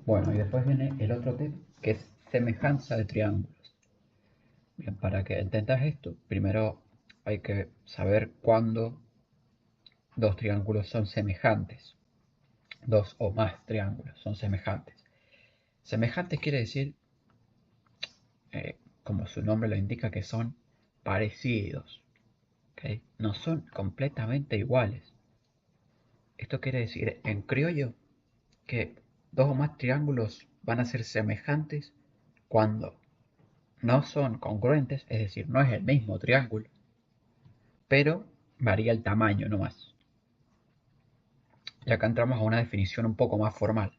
Bueno, y después viene el otro tema, que es semejanza de triángulos. Bien, para que entendas esto, primero hay que saber cuándo dos triángulos son semejantes. Dos o más triángulos son semejantes. Semejantes quiere decir, como su nombre lo indica, que son parecidos. ¿Ok? No son completamente iguales. Esto quiere decir en criollo que dos o más triángulos van a ser semejantes cuando no son congruentes, es decir, no es el mismo triángulo, pero varía el tamaño nomás. Y acá entramos a una definición un poco más formal,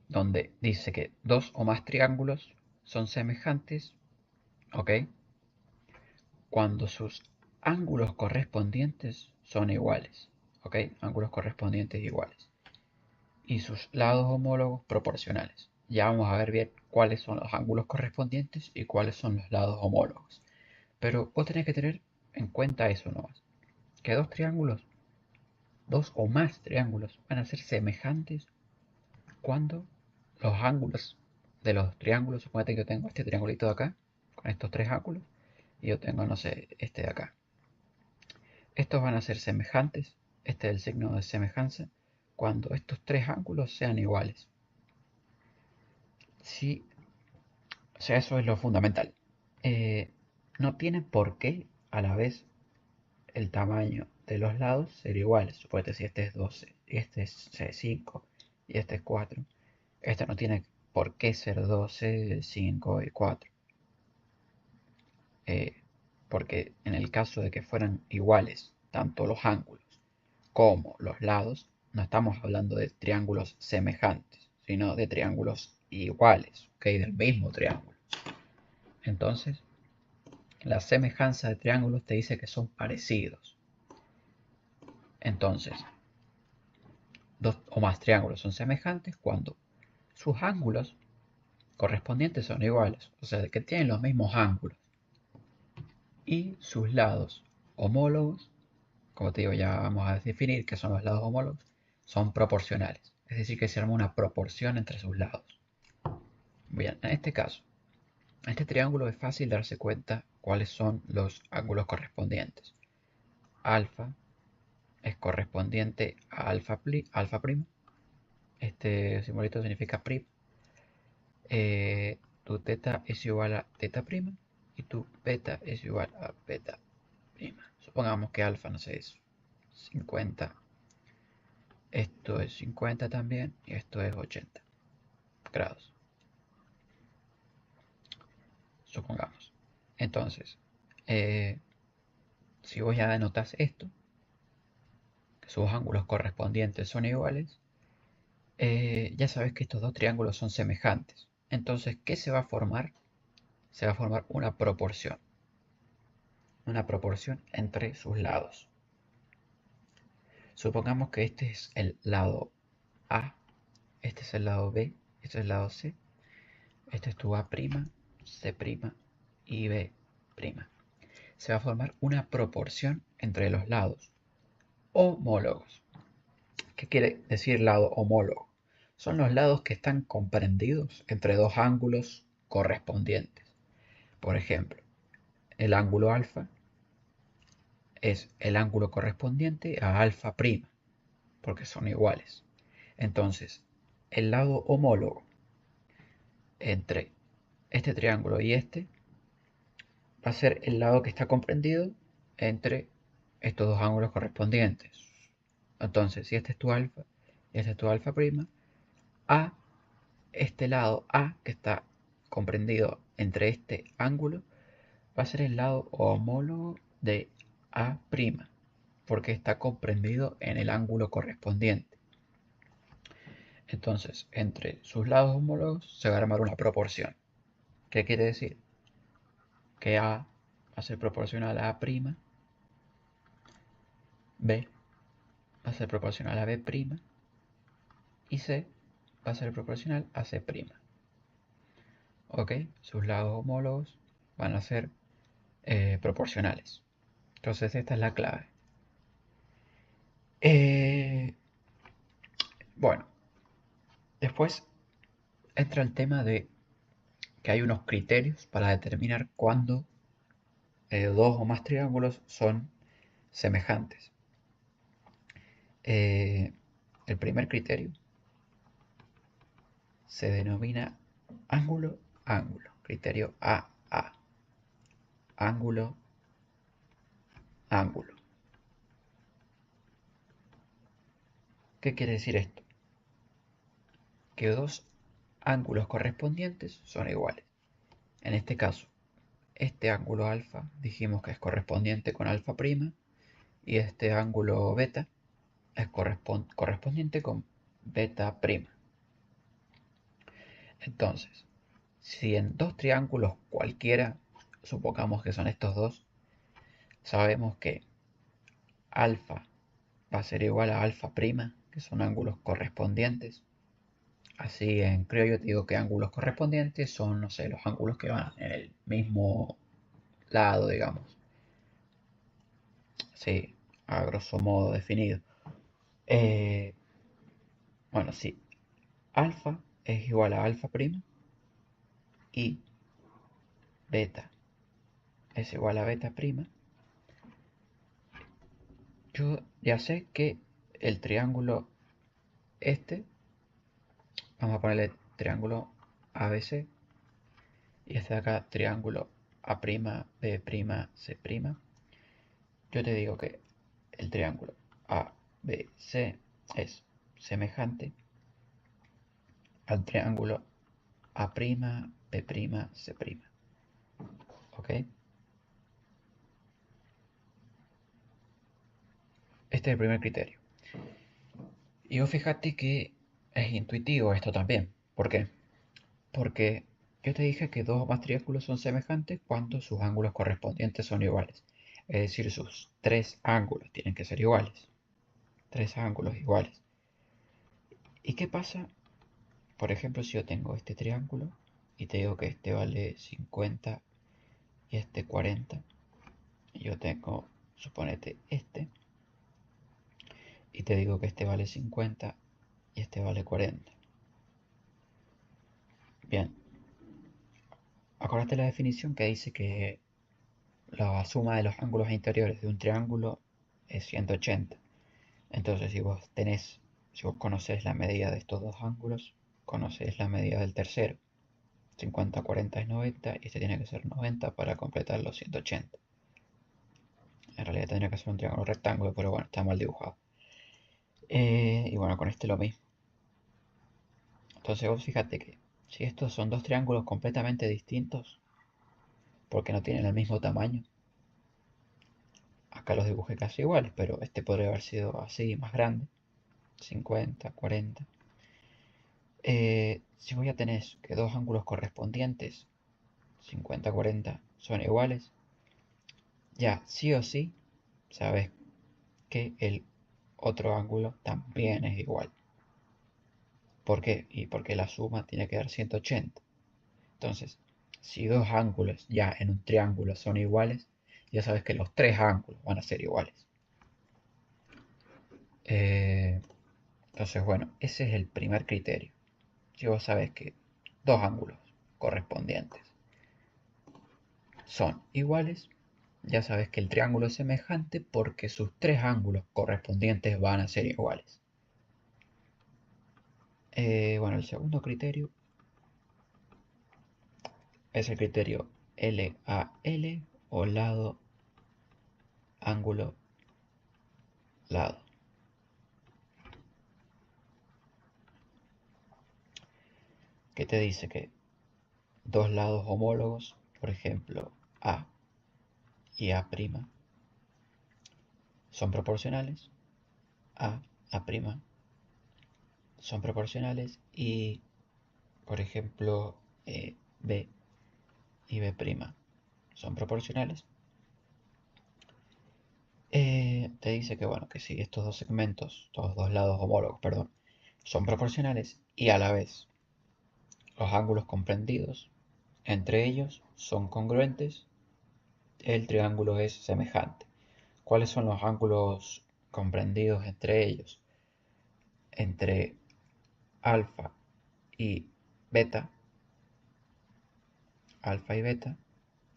donde dice que dos o más triángulos son semejantes, ¿ok? Cuando sus ángulos correspondientes son iguales, ¿ok? Ángulos correspondientes iguales. Y sus lados homólogos proporcionales. Ya vamos a ver bien cuáles son los ángulos correspondientes y cuáles son los lados homólogos. Pero vos tenés que tener en cuenta eso nomás. Que dos o más triángulos van a ser semejantes cuando los ángulos de los triángulos, suponete que yo tengo este triangulito de acá, con estos tres ángulos, y yo tengo, no sé, este de acá. Estos van a ser semejantes, este es el signo de semejanza, cuando estos tres ángulos sean iguales. Si, o sea, eso es lo fundamental. Eh, no tiene por qué a la vez el tamaño de los lados ser iguales. Suponete si este es 12 y este es 5 y este es 4. Este no tiene por qué ser 12, 5 y 4. eh, Porque en el caso de que fueran iguales tanto los ángulos como los lados, no estamos hablando de triángulos semejantes, sino de triángulos iguales, ¿ok? Del mismo triángulo. Entonces, la semejanza de triángulos te dice que son parecidos. Entonces, dos o más triángulos son semejantes cuando sus ángulos correspondientes son iguales, o sea, que tienen los mismos ángulos. Y sus lados homólogos, como te digo, ya vamos a definir qué son los lados homólogos, son proporcionales. Es decir, que se arma una proporción entre sus lados. Bien, en este caso, en este triángulo es fácil darse cuenta cuáles son los ángulos correspondientes. Alfa es correspondiente a alfa prima. Este simbolito significa prima. Tu teta es igual a teta prima y tu beta es igual a beta prima. Supongamos que alfa, no sé, es 50. Esto es 50 también y esto es 80 grados. Supongamos. Entonces, eh, si vos ya anotas esto, que sus ángulos correspondientes son iguales, ya sabes que estos dos triángulos son semejantes. Entonces, ¿qué se va a formar? Se va a formar una proporción entre sus lados. Supongamos que este es el lado A, este es el lado B, este es el lado C, este es tu A', C' y B'. Se va a formar una proporción entre los lados homólogos. ¿Qué quiere decir lado homólogo? Son los lados que están comprendidos entre dos ángulos correspondientes. Por ejemplo, el ángulo alfa es el ángulo correspondiente a alfa prima, porque son iguales. Entonces, el lado homólogo entre este triángulo y este va a ser el lado que está comprendido entre estos dos ángulos correspondientes. Entonces, si este es tu alfa y este es tu alfa prima, A, este lado A que está comprendido entre este ángulo, va a ser el lado homólogo de A', porque está comprendido en el ángulo correspondiente. Entonces, entre sus lados homólogos se va a armar una proporción. ¿Qué quiere decir? Que A va a ser proporcional a A', B va a ser proporcional a B' y C va a ser proporcional a C'. ¿Ok? Sus lados homólogos van a ser proporcionales. Entonces esta es la clave. Eh, bueno, después entra el tema de que hay unos criterios para determinar cuándo dos o más triángulos son semejantes. El primer criterio se denomina ángulo-ángulo. Criterio AA. Ángulo-ángulo. ¿Qué quiere decir esto? Que dos ángulos correspondientes son iguales. En este caso, este ángulo alfa dijimos que es correspondiente con alfa prima y este ángulo beta es correspondiente con beta prima. Entonces, si en dos triángulos cualquiera, supongamos que son estos dos, sabemos que alfa va a ser igual a alfa prima, que son ángulos correspondientes. Así en criollo te digo que ángulos correspondientes son, no sé, los ángulos que van en el mismo lado, digamos. Sí, a grosso modo definido. Bueno, sí, alfa es igual a alfa prima y beta es igual a beta prima. Yo ya sé que el triángulo este, vamos a ponerle triángulo ABC, y este de acá triángulo A', B', C'. Yo te digo que el triángulo ABC es semejante al triángulo A', B', C'. ¿Ok? Este es el primer criterio. Y vos fíjate que es intuitivo esto también. ¿Por qué? Porque yo te dije que dos o más triángulos son semejantes cuando sus ángulos correspondientes son iguales. Es decir, sus tres ángulos tienen que ser iguales. Tres ángulos iguales. ¿Y qué pasa? Por ejemplo, si yo tengo este triángulo y te digo que este vale 50 y este 40. Y yo tengo, suponete, este. Y te digo que este vale 50 y este vale 40. Bien, acuérdate la definición que dice que la suma de los ángulos interiores de un triángulo es 180. Entonces, si vos conocés la medida de estos dos ángulos, conocés la medida del tercero. 50, 40 es 90 y este tiene que ser 90 para completar los 180. En realidad tendría que ser un triángulo rectángulo, pero bueno, está mal dibujado. Y bueno, con este lo mismo. Entonces vos fíjate que si estos son dos triángulos completamente distintos, porque no tienen el mismo tamaño, acá los dibujé casi iguales, pero este podría haber sido así, más grande, 50, 40. Si voy a tener que dos ángulos correspondientes, 50, 40, son iguales, ya sí o sí sabes que el otro ángulo también es igual. ¿Por qué? Y porque la suma tiene que dar 180. Entonces, si dos ángulos ya en un triángulo son iguales, ya sabes que los tres ángulos van a ser iguales. Entonces, bueno, ese es el primer criterio. Si vos sabes que dos ángulos correspondientes son iguales, ya sabes que el triángulo es semejante porque sus tres ángulos correspondientes van a ser iguales. Bueno, el segundo criterio es el criterio LAL o lado, ángulo, lado. Que te dice que dos lados homólogos, por ejemplo A y A', son proporcionales. A', son proporcionales y, por ejemplo, B y B' son proporcionales. Te dice que, bueno, que si estos dos segmentos, estos dos lados homólogos, perdón, son proporcionales y a la vez los ángulos comprendidos entre ellos son congruentes, el triángulo es semejante. ¿Cuáles son los ángulos comprendidos entre ellos? Entre alfa y beta, alfa y beta.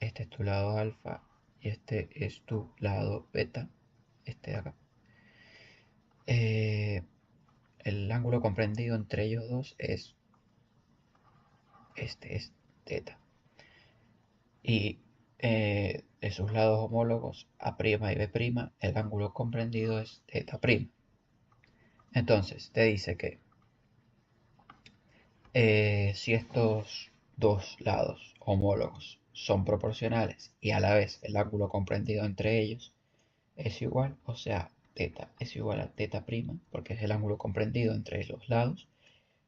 Este es tu lado alfa y este es tu lado beta, este de acá. El ángulo comprendido entre ellos dos es teta. Y de sus lados homólogos A' y B', el ángulo comprendido es teta'. Entonces te dice que si estos dos lados homólogos son proporcionales y a la vez el ángulo comprendido entre ellos es igual, o sea, teta es igual a teta', porque es el ángulo comprendido entre los lados.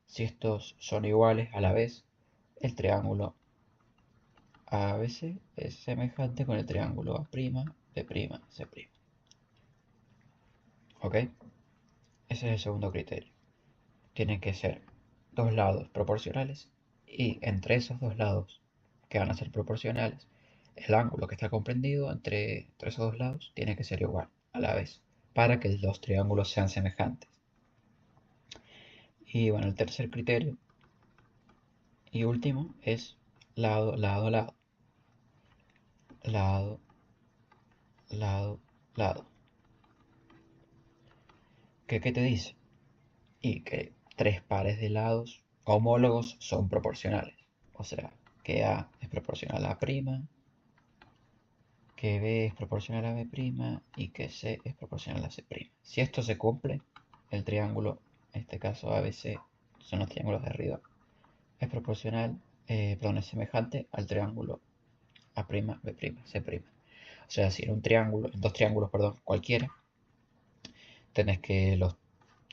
Si estos son iguales a la vez, el triángulo ABC es semejante con el triángulo A', B', C'. ¿Ok? Ese es el segundo criterio. Tienen que ser dos lados proporcionales y entre esos dos lados que van a ser proporcionales, el ángulo que está comprendido entre esos dos lados tiene que ser igual a la vez para que los triángulos sean semejantes. Y bueno, el tercer criterio y último es lado, lado, lado. Lado, lado, lado. ¿Qué te dice? Y que tres pares de lados homólogos son proporcionales. O sea, que A es proporcional a A', que B es proporcional a B' y que C es proporcional a C'. Si esto se cumple, el triángulo, en este caso ABC, son los triángulos de arriba, es proporcional, es semejante al triángulo A', B', C'. O sea, si en un triángulo, en dos triángulos, perdón, cualquiera, tenés que los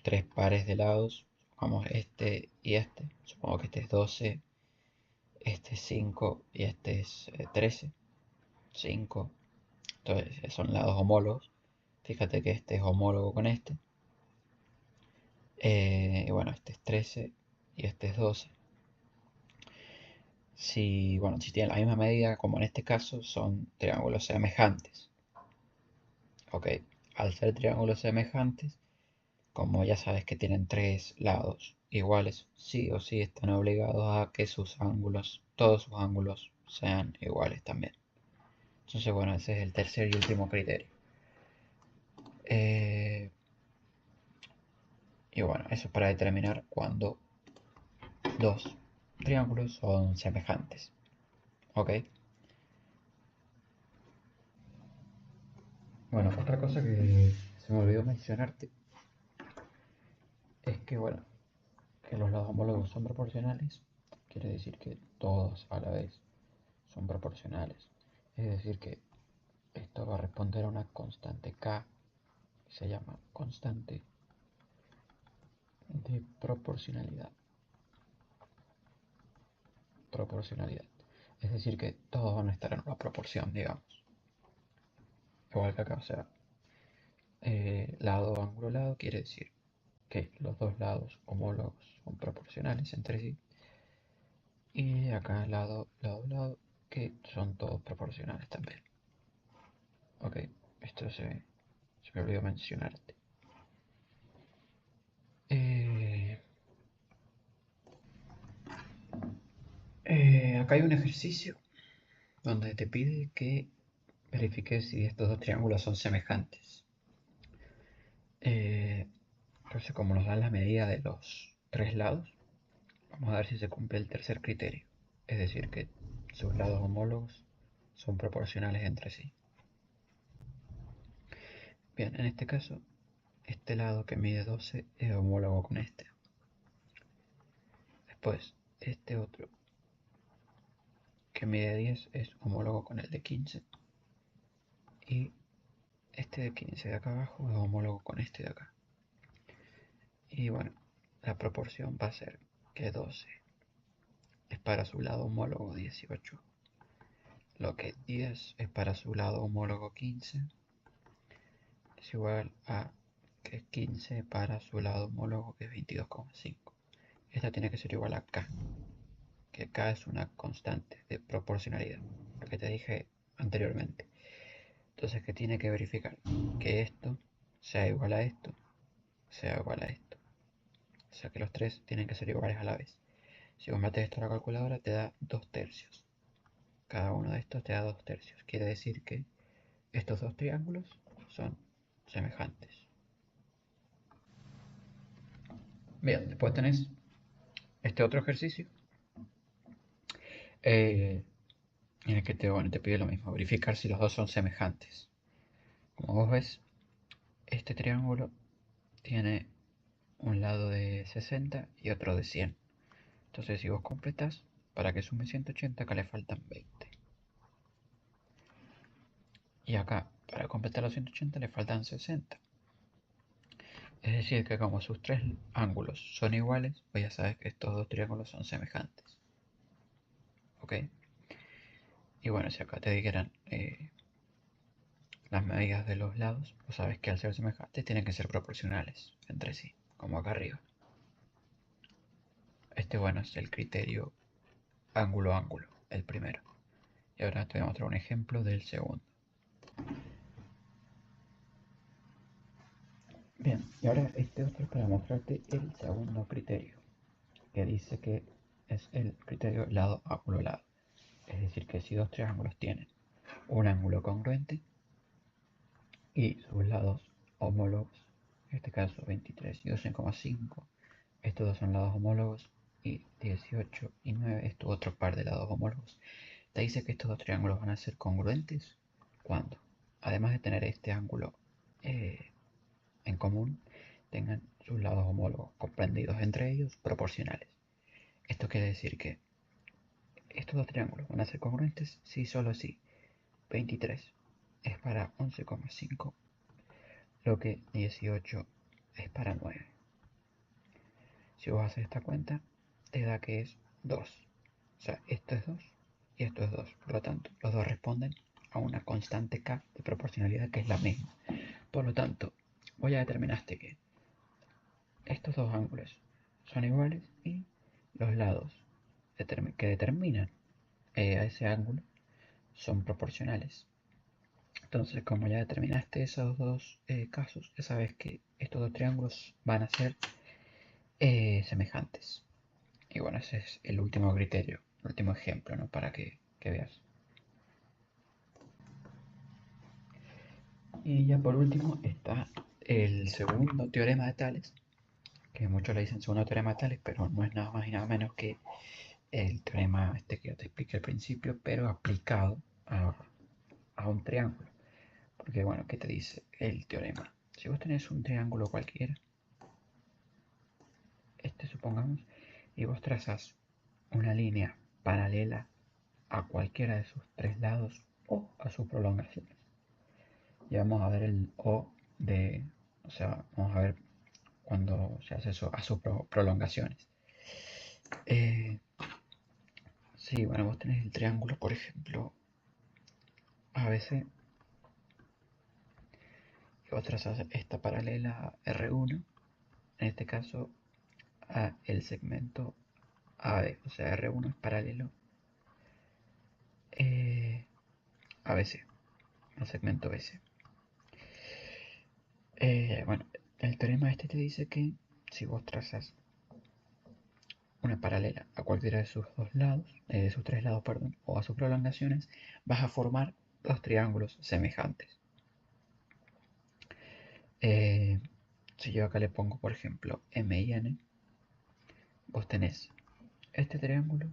tres pares de lados, vamos, este y este, supongo que este es 12, este es 5 y este es 13, 5, entonces son lados homólogos. Fíjate que este es homólogo con este. Y bueno, este es 13 y este es 12. Si, bueno, si tienen la misma medida, como en este caso, son triángulos semejantes. Ok, al ser triángulos semejantes, como ya sabes que tienen tres lados iguales, sí o sí están obligados a que sus ángulos, todos sus ángulos, sean iguales también. Entonces, bueno, ese es el tercer y último criterio. Y bueno, eso es para determinar cuando dos triángulos son semejantes. ¿Ok? Bueno, otra cosa que se me olvidó mencionarte es que, bueno, que los lados homólogos son proporcionales, quiere decir que todos a la vez son proporcionales. Es decir, que esto va a responder a una constante K, que se llama constante de proporcionalidad. Proporcionalidad. Es decir, que todos van a estar en una proporción, digamos. Igual que acá, o sea, lado, ángulo, lado, quiere decir que los dos lados homólogos son proporcionales entre sí. Y acá lado, lado, lado, que son todos proporcionales también. Ok, esto se me olvidó mencionarte. Eh, Acá hay un ejercicio donde te pide que verifiques si estos dos triángulos son semejantes. Entonces, como nos dan la medida de los tres lados, vamos a ver si se cumple el tercer criterio. Es decir, que sus lados homólogos son proporcionales entre sí. Bien, en este caso, este lado que mide 12 es homólogo con este. Después, este otro que mide 10 es homólogo con el de 15. Y este de 15 de acá abajo es homólogo con este de acá. Y bueno, la proporción va a ser que 12 es para su lado homólogo 18, lo que 10 es para su lado homólogo 15, es igual a que 15 para su lado homólogo, que es 22,5. Esta tiene que ser igual a K, que K es una constante de proporcionalidad, lo que te dije anteriormente. Entonces, que tiene que verificar que esto sea igual a esto, sea igual a esto. O sea que los tres tienen que ser iguales a la vez. Si vos metes esto a la calculadora te da 2/3. Cada uno de estos te da 2/3. Quiere decir que estos dos triángulos son semejantes. Bien, después tenés este otro ejercicio en el que te pide lo mismo, verificar si los dos son semejantes. Como vos ves, este triángulo tiene un lado de 60 y otro de 100. Entonces si vos completas, para que sume 180, acá le faltan 20. Y acá, para completar los 180, le faltan 60. Es decir, que como sus tres ángulos son iguales, pues ya sabes que estos dos triángulos son semejantes. ¿Ok? Y bueno, si acá te dijeran las medidas de los lados, pues sabes que al ser semejantes tienen que ser proporcionales entre sí, como acá arriba. Este, bueno, es el criterio ángulo-ángulo, el primero. Y ahora te voy a mostrar un ejemplo del segundo. Bien, y ahora este otro es para mostrarte el segundo criterio, que dice que es el criterio lado-ángulo-lado. Es decir, que si dos triángulos tienen un ángulo congruente y sus lados homólogos, en este caso 23 y 12,5, estos dos son lados homólogos, y 18 y 9, estos otro par de lados homólogos, te dice que estos dos triángulos van a ser congruentes cuando, además de tener este ángulo en común, tengan sus lados homólogos comprendidos entre ellos proporcionales. Esto quiere decir que estos dos triángulos van a ser congruentes si solo si 23 es para 11,5, lo que 18 es para 9. Si vos haces esta cuenta, te da que es 2. O sea, esto es 2 y esto es 2. Por lo tanto, los dos responden a una constante K de proporcionalidad que es la misma. Por lo tanto, vos ya determinaste que estos dos ángulos son iguales y los lados que determinan a ese ángulo son proporcionales. Entonces, como ya determinaste esos dos casos, ya sabes que estos dos triángulos van a ser semejantes. Y bueno, ese es el último criterio, el último ejemplo, ¿no? Para que veas. Y ya por último está el segundo teorema de Tales, que muchos le dicen segundo teorema de Tales, pero no es nada más y nada menos que el teorema este que yo te expliqué al principio, pero aplicado a un triángulo. Porque bueno, ¿qué te dice el teorema? Si vos tenés un triángulo cualquiera, este supongamos, y vos trazas una línea paralela a cualquiera de sus tres lados o a sus prolongaciones. Y vamos a ver el O de, o sea, vamos a ver cuando se hace eso a sus prolongaciones. Sí, bueno, vos tenés el triángulo, por ejemplo, ABC, y vos trazas esta paralela R1, en este caso a el segmento AB, o sea, R1 es paralelo ABC, al segmento BC. Bueno, el teorema este te dice que si vos trazas una paralela a cualquiera de sus dos lados, de sus tres lados, perdón, o a sus prolongaciones, vas a formar dos triángulos semejantes. Si yo acá le pongo, por ejemplo, M y N, vos tenés este triángulo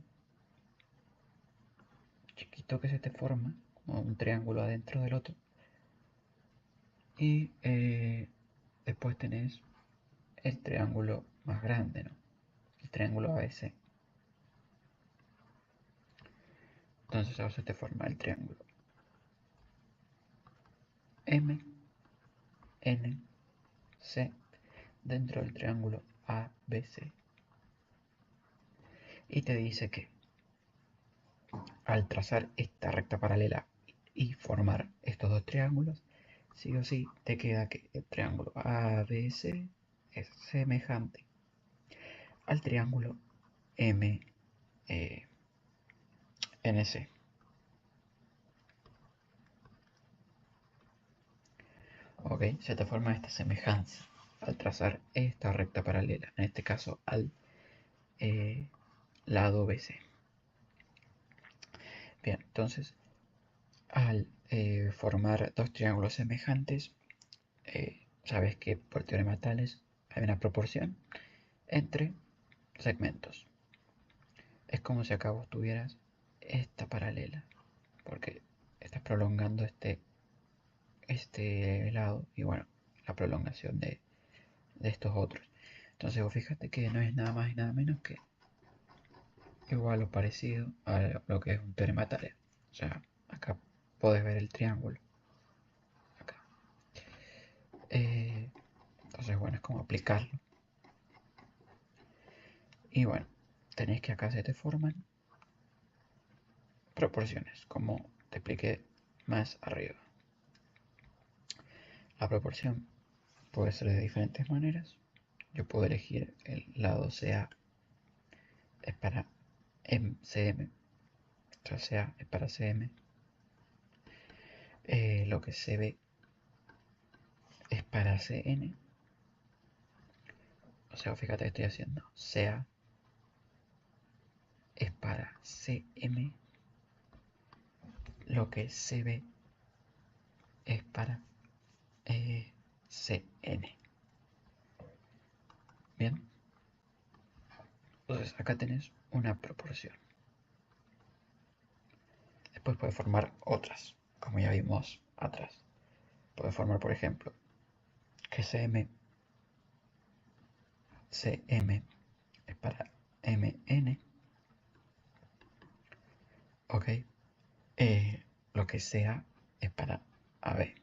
chiquito que se te forma, como un triángulo adentro del otro, y después tenés el triángulo más grande, ¿no? El triángulo ABC. Entonces ahora se te forma el triángulo M, N, C dentro del triángulo ABC. Y te dice que al trazar esta recta paralela y formar estos dos triángulos, sí o sí te queda que el triángulo ABC es semejante al triángulo MNC. Ok, se te forma esta semejanza al trazar esta recta paralela, en este caso al lado BC. Bien, entonces al formar dos triángulos semejantes, sabes que por teorema de Tales hay una proporción entre segmentos. Es como si acá vos tuvieras esta paralela, porque estás prolongando este lado y bueno, la prolongación de estos otros. Entonces vos fíjate que no es nada más y nada menos que igual o parecido a lo que es un teorema de Tales. O sea, acá podés ver el triángulo. Acá. Entonces bueno, es como aplicarlo. Y bueno, tenéis que acá se te forman proporciones, como te expliqué más arriba. La proporción puede ser de diferentes maneras. Yo puedo elegir el lado CA es para CM, o sea, CA es para CM. Lo que CB es para CN. O sea, fíjate que estoy haciendo CA es para CM. Lo que CB es para CN. Bien. Entonces acá tenés una proporción. Después puede formar otras, como ya vimos atrás. Puede formar, por ejemplo, que CM es para MN, ok. Lo que sea es para AB.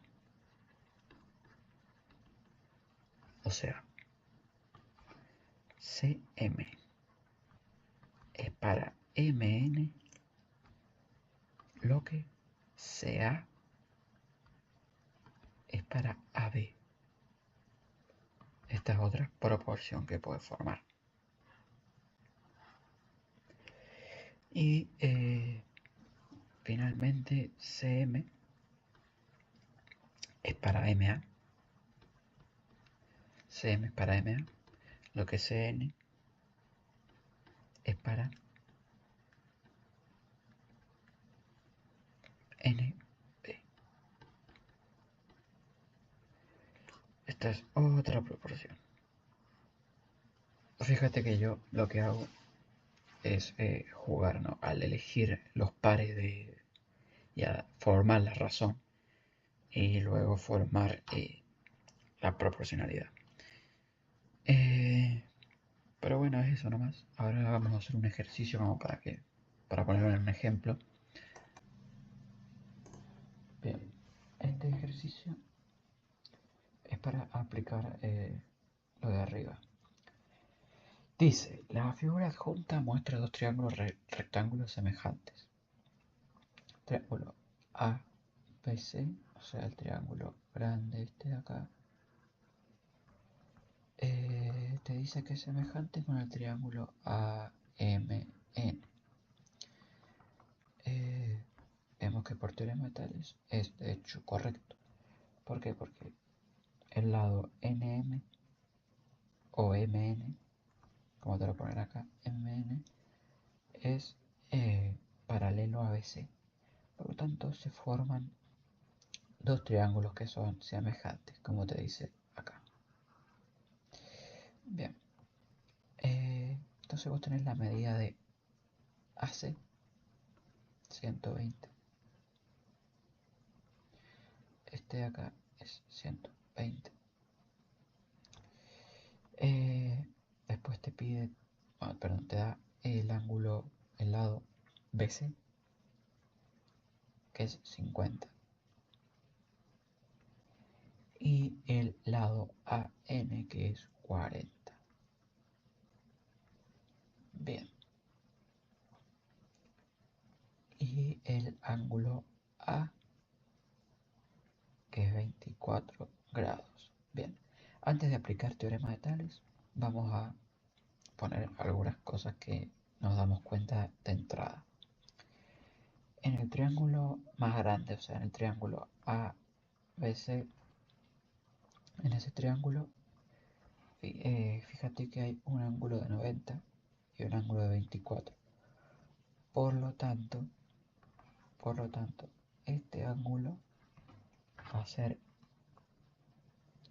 O sea, CM es para MN, lo que CA es para AB. Esta es otra proporción que puede formar. Y finalmente CM es para MA. CM es para MA, lo que CN es para NB. Esta es otra proporción. Fíjate que yo lo que hago es jugar, ¿no? Al elegir los pares y a formar la razón y luego formar la proporcionalidad. Pero bueno, es eso nomás. Ahora vamos a hacer un ejercicio como para ponerlo en un ejemplo. Bien, este ejercicio es para aplicar lo de arriba. Dice, la figura adjunta muestra dos triángulos rectángulos semejantes. Triángulo ABC, o sea, el triángulo grande este de acá, te dice que es semejante con el triángulo AMN. Vemos que por teorema de Tales es de hecho correcto. ¿Por qué? Porque el lado NM o MN, como te lo ponen acá, MN, es paralelo a BC. Por lo tanto, se forman dos triángulos que son semejantes, como te dice acá. Bien. Entonces vos tenés la medida de AC, 120. Este de acá es 120. Después te pide, perdón, te da el ángulo, el lado BC, que es 50. Y el lado AN, que es 40. Bien. Y el ángulo A, que es 24 grados. Bien. Antes de aplicar teorema de Tales, vamos a poner algunas cosas que nos damos cuenta de entrada. En el triángulo más grande, o sea, en el triángulo ABC, en ese triángulo, fíjate que hay un ángulo de 90 y un ángulo de 24. Por lo tanto, este ángulo va a ser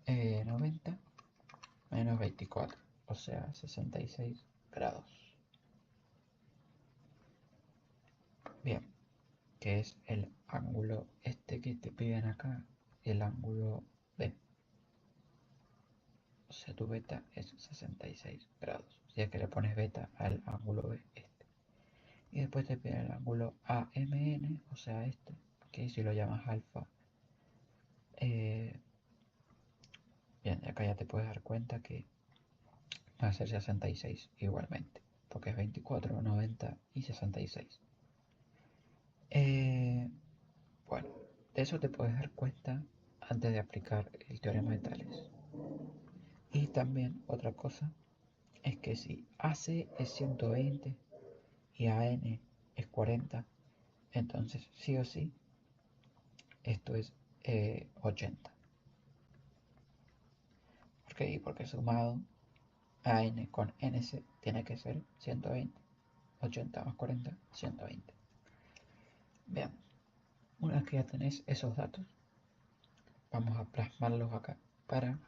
90 menos 24, o sea, 66 grados. Bien, que es el ángulo este que te piden acá, el ángulo B. O sea, tu beta es 66 grados. Si es que le pones beta al ángulo B este. Y después te piden el ángulo AMN, o sea, este, que si lo llamas alfa. Bien, acá ya te puedes dar cuenta que va a ser 66 igualmente, porque es 24, 90 y 66. Bueno, de eso te puedes dar cuenta antes de aplicar el teorema de Tales. Y también otra cosa es que si AC es 120 y AN es 40, entonces sí o sí esto es 80. ¿Por qué? Porque sumado AN con NC tiene que ser 120. 80 más 40, 120. Bien, una vez que ya tenés esos datos, vamos a plasmarlos acá para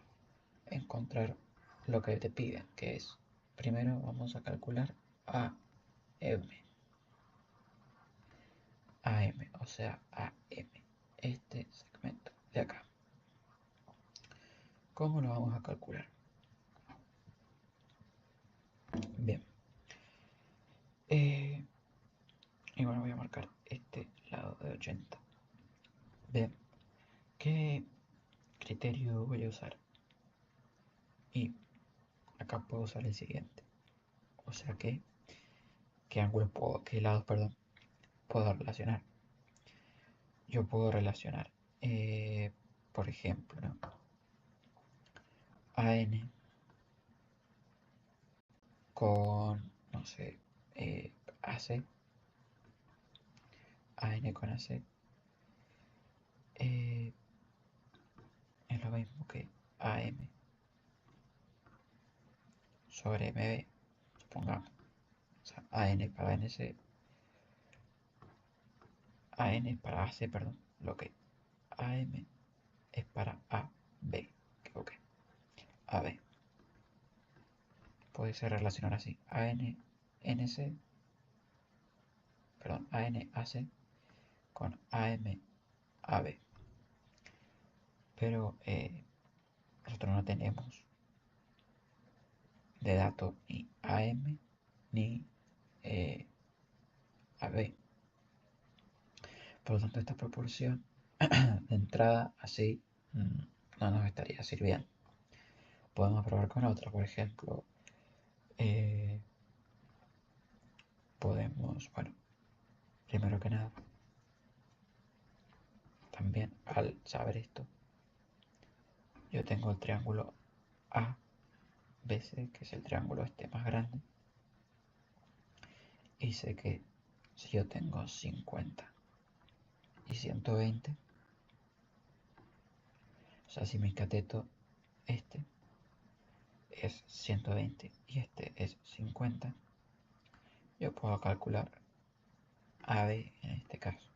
encontrar lo que te piden, que es, primero vamos a calcular AM, o sea, AM, este segmento de acá. ¿Cómo lo vamos a calcular? Bien, y bueno, voy a marcar este lado de 80. Bien, ¿qué criterio voy a usar? Y acá puedo usar el siguiente, o sea que, ¿qué ángulos puedo, qué lados, perdón, puedo relacionar? Yo puedo relacionar, por ejemplo, ¿no? AN con, no sé, AC, AN con AC, es lo mismo que AM sobre MB, supongamos. O sea, AN para NC, AN para AC, perdón, lo que AM es para AB, ok, AB. Puede ser relacionar así, AN, NC, perdón, AN, AC con AM, AB. Pero nosotros no tenemos de dato ni AM ni AB. Por lo tanto, esta proporción de entrada así no nos estaría sirviendo. Podemos probar con otra, por ejemplo, podemos, bueno, primero que nada, también al saber esto, yo tengo el triángulo ABC, que es el triángulo este más grande, y sé que si yo tengo 50 y 120, o sea, si mi cateto este es 120 y este es 50, yo puedo calcular AB en este caso,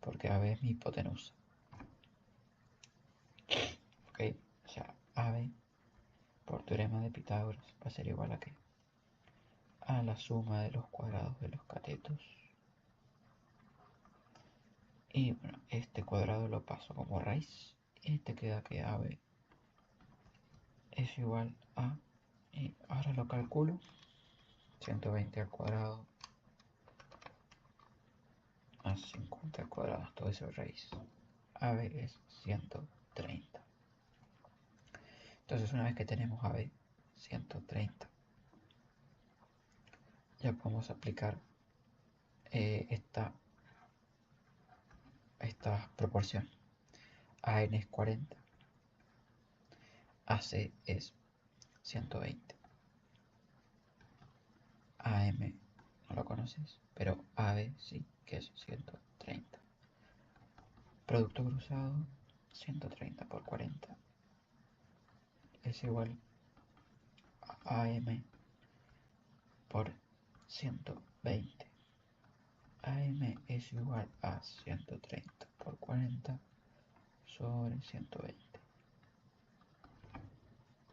porque AB es mi hipotenusa. ¿Ok? O sea, AB por teorema de Pitágoras va a ser igual a ¿qué? A la suma de los cuadrados de los catetos. Y bueno, este cuadrado lo paso como raíz. Y te queda que AB es igual a, y ahora lo calculo, 120 al cuadrado más 50 al cuadrado, todo eso es raíz. AB es 130. Entonces una vez que tenemos AB 130, ya podemos aplicar esta proporción. AN es 40, AC es 120, AM no lo conoces, pero AB sí, que es 130. Producto cruzado, 130 por 40 es igual a AM por 120. AM es igual a 130 por 40 sobre 120.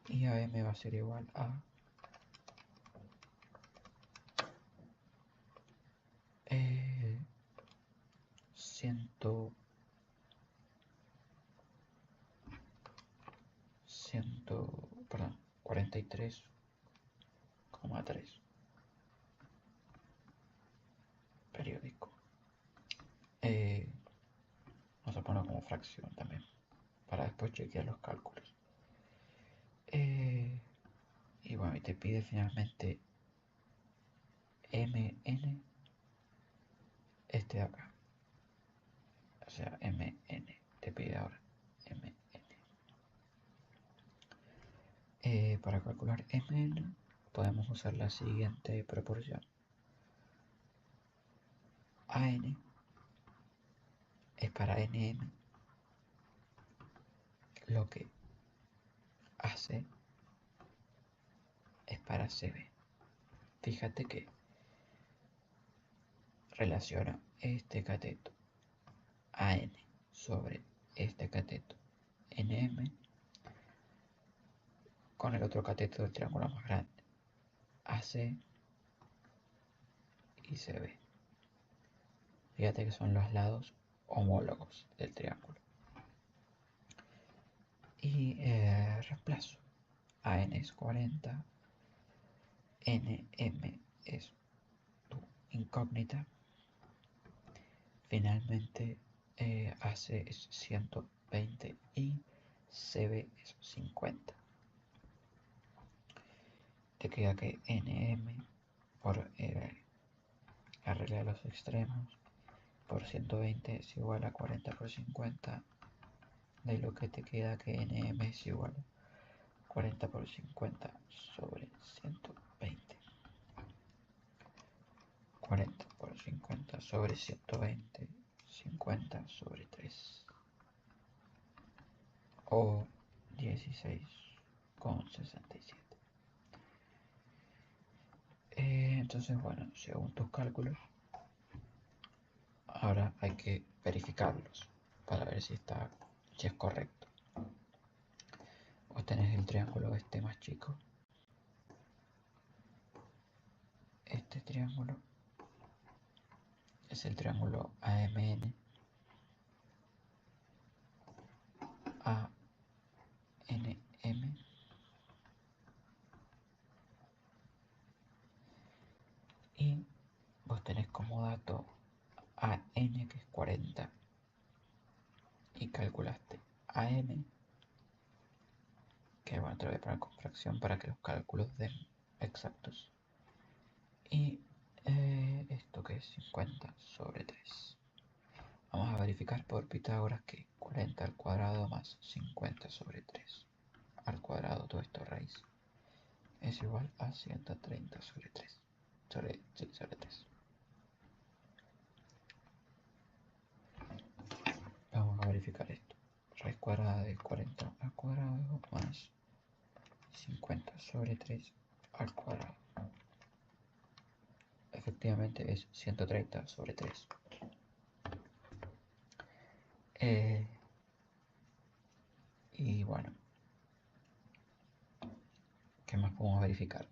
Y AM va a ser igual a 43,3 periódico. Vamos a ponerlo como fracción también, para después chequear los cálculos. Y bueno, y te pide finalmente MN, este de acá. O sea, MN, te pide ahora MN. Para calcular MN podemos usar la siguiente proporción. AN es para NM lo que AC es para CB. Fíjate que relaciona este cateto AN sobre este cateto NM con el otro cateto del triángulo más grande, AC y CB. Fíjate que son los lados homólogos del triángulo. Y reemplazo. AN es 40, NM es tu incógnita. Finalmente AC es 120 y CB es 50. Te queda que NM por la regla de los extremos por 120 es igual a 40 por 50, de lo que te queda que NM es igual a 40 por 50 sobre 120. 40 por 50 sobre 120, 50 sobre 3, o 16,67. Entonces, bueno, según tus cálculos, ahora hay que verificarlos para ver si es correcto. Vos tenés el triángulo este más chico, este triángulo es el triángulo AMN, ANM, y vos tenés como dato AN, que es 40, y calculaste AM, que bueno, te lo voy a poner con fracción para que los cálculos den exactos, y esto que es 50 sobre 3. Vamos a verificar por Pitágoras que 40 al cuadrado más 50 sobre 3 al cuadrado, todo esto raíz, es igual a 130 sobre 3. Sobre 3. Vamos a verificar esto. Raíz cuadrada de 40 al cuadrado más 50 sobre 3 al cuadrado. Efectivamente es 130 sobre 3. Y bueno, ¿qué más podemos verificar?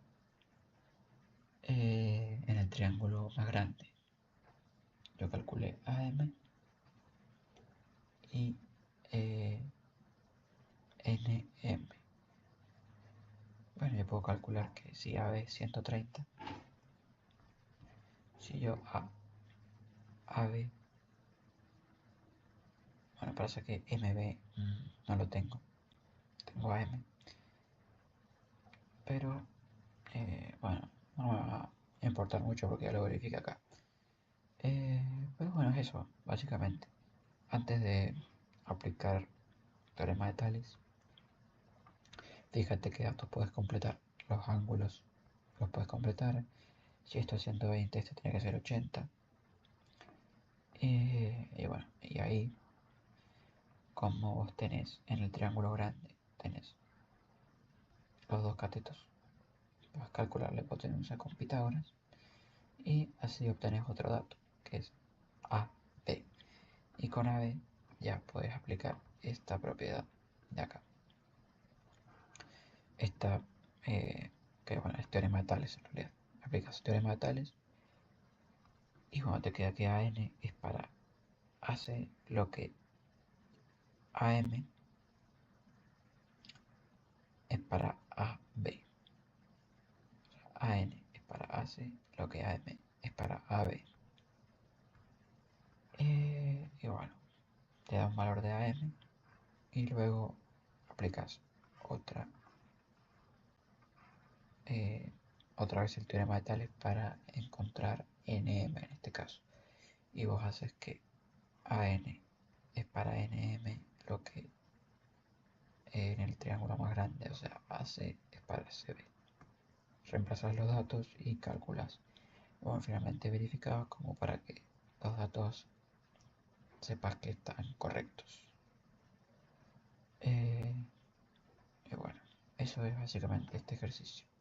En el triángulo más grande, yo calculé AM y NM. Bueno, yo puedo calcular que si AB es 130, si yo AB, bueno, parece que MB no lo tengo AM, pero bueno, no me va a importar mucho porque ya lo verifique acá. Pero bueno, es eso, básicamente. Antes de aplicar teorema de Tales, fíjate qué datos puedes completar. Los ángulos los puedes completar. Si esto es 120, esto tiene que ser 80. Y bueno, y ahí, como vos tenés en el triángulo grande, tenés los dos catetos, vas a calcular la hipotenusa con Pitágoras y así obtenés otro dato, que es AB. Y con AB ya puedes aplicar esta propiedad de acá. Esta, que bueno, es teorema de Tales en realidad. Aplicas teorema de Tales y bueno, te queda que AN es para AC lo que AM es para AB. AN es para AC lo que AM es para AB. Y bueno, te da un valor de AM y luego aplicas otra, otra vez el teorema de Tales para encontrar NM en este caso. Y vos haces que AN es para NM lo que en el triángulo más grande, o sea, AC es para CB. Reemplazas los datos y calculas. Bueno, finalmente verificabas como para que los datos sepas que están correctos. Y bueno, eso es básicamente este ejercicio.